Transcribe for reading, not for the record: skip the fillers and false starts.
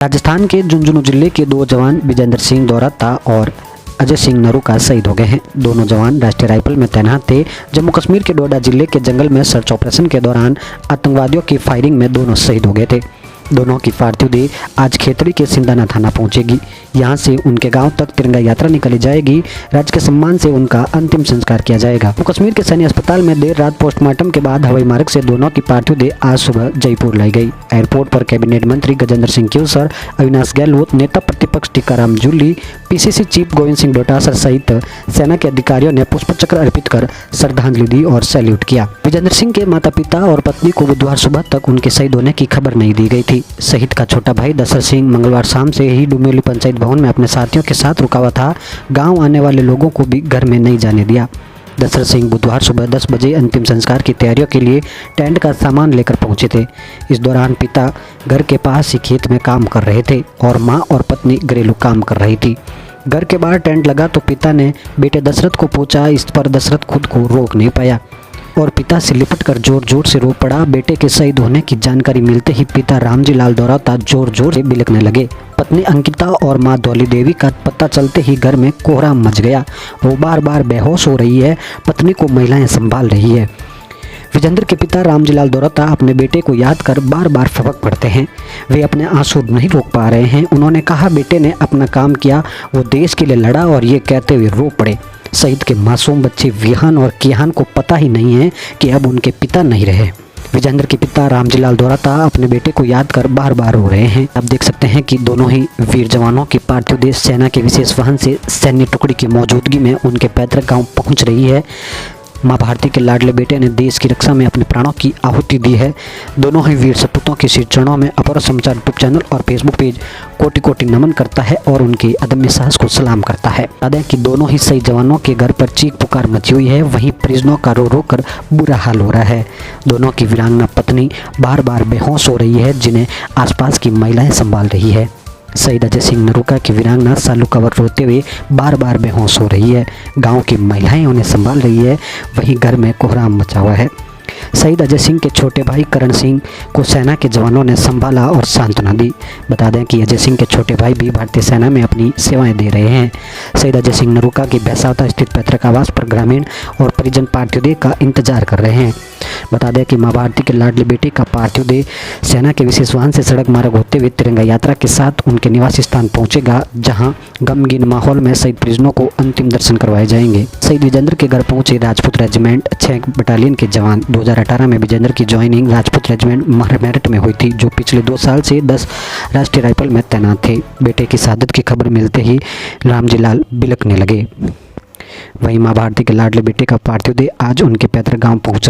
राजस्थान के झुंझुनू जिले के दो जवान विजेंद्र सिंह दौराता और अजय सिंह नरूका शहीद हो गए हैं। दोनों जवान राष्ट्रीय राइफल में तैनात थे। जम्मू कश्मीर के डोडा जिले के जंगल में सर्च ऑपरेशन के दौरान आतंकवादियों की फायरिंग में दोनों शहीद हो गए थे। दोनों की पार्थिव देह आज खेतड़ी के सिंधाना थाना पहुंचेगी। यहां से उनके गांव तक तिरंगा यात्रा निकाली जाएगी। राज्य के सम्मान से उनका अंतिम संस्कार किया जाएगा। जम्मू कश्मीर के सैन्य अस्पताल में देर रात पोस्टमार्टम के बाद हवाई मार्ग से दोनों की पार्थिव देह आज सुबह जयपुर लाई गई। एयरपोर्ट पर कैबिनेट मंत्री गजेंद्र सिंह किलसर, अविनाश गहलोत, नेता प्रतिपक्ष टीकाराम जूली, पीसीसी चीफ गोविंद सिंह डोटासरा सहित सेना के अधिकारियों ने पुष्पचक्र अर्पित कर श्रद्धांजलि दी और सैल्यूट किया। विजेंद्र सिंह के माता पिता और पत्नी को बुधवार सुबह तक उनके शहीद होने की खबर नहीं दी गई थी। शहीद का छोटा भाई दशरथ सिंह मंगलवार शाम से ही डुमेली पंचायत भवन में अपने साथियों के साथ रुका हुआ था। गांव आने वाले लोगों को भी घर में नहीं जाने दिया। दशरथ सिंह बुधवार सुबह 10 बजे अंतिम संस्कार की तैयारियों के लिए टेंट का सामान लेकर पहुंचे थे। इस दौरान पिता घर के पास ही खेत में काम कर रहे थे और मां और पत्नी घरेलू काम कर रही थी। घर के बाहर टेंट लगा तो पिता ने बेटे दशरथ को पूछा। इस पर दशरथ खुद को रोक नहीं पाया और पिता से लिपट कर जोर जोर से रो पड़ा। बेटे के शहीद होने की जानकारी मिलते ही पिता रामजी लाल दौराता जोर जोर से बिलखने लगे। पत्नी अंकिता और मां धौली देवी का पता चलते ही घर में कोहराम मच गया। वो बार बार बेहोश हो रही है। पत्नी को महिलाएं संभाल रही है। विजेंद्र के पिता रामजीलाल दौराता अपने बेटे को याद कर बार बार फपक पड़ते हैं। वे अपने आंसू नहीं रोक पा रहे हैं। उन्होंने कहा, बेटे ने अपना काम किया, वो देश के लिए लड़ा, और ये कहते हुए रो पड़े। शहीद के मासूम बच्चे विहान और किहान को पता ही नहीं है कि अब उनके पिता नहीं रहे। विजेंद्र के पिता रामजीलाल दौराता अपने बेटे को याद कर बार बार रो रहे हैं। आप देख सकते हैं कि दोनों ही वीर जवानों की पार्थिव देह सेना के विशेष वाहन से सैन्य टुकड़ी की मौजूदगी में उनके पैतृक गांव पहुंच रही है। मां भारती के लाडले बेटे ने देश की रक्षा में अपने प्राणों की आहुति दी है। दोनों ही वीर सपूतों के श्री चरणों में अपर समाचार यूट्यूब चैनल और फेसबुक पेज कोटि कोटि नमन करता है और उनके अदम्य साहस को सलाम करता है। बता दें कि दोनों ही शहीद जवानों के घर पर चीख पुकार मची हुई है। वहीं परिजनों का रो रो कर बुरा हाल हो रहा है। दोनों की वीरांगना पत्नी बार बार बेहोश हो रही है, जिन्हें आसपास की महिलाएं संभाल रही है। शहीद अजय सिंह नरूका की वीरांगना सालू कंवर रोते हुए बार बार बेहोश हो रही है। गांव की महिलाएं उन्हें संभाल रही है। वहीं घर में कोहराम मचा हुआ है। शहीद अजय सिंह के छोटे भाई करण सिंह को सेना के जवानों ने संभाला और सांत्वना दी। बता दें कि अजय सिंह के छोटे भाई भी भारतीय सेना में अपनी सेवाएं दे रहे हैं। शहीद अजय सिंह नरूका के बैसावता स्थित पैतृक आवास पर ग्रामीण और परिजन पार्थिव देह का इंतजार कर रहे हैं। बता दें कि मां भारती के लाडले बेटे का पार्थिव देह सेना के विशेष वाहन से सड़क मार्ग होते हुए तिरंगा यात्रा के साथ उनके निवास स्थान पहुंचेगा, जहां गमगीन माहौल में शहीद परिजनों को अंतिम दर्शन करवाए जाएंगे। शहीद विजेंद्र के घर पहुंचे राजपूत रेजिमेंट 6 बटालियन के जवान। 2018 में विजेंद्र की ज्वाइनिंग राजपूत रेजिमेंट मेरठ में हुई थी, जो पिछले 2 साल से 10 राष्ट्रीय राइफल में तैनात थे। बेटे की शहादत की खबर मिलते ही रामजीलाल बिलखने लगे। वहीं मां भारती के लाडले बेटे का पार्थिव देह आज उनके पैतृक गांव पहुंच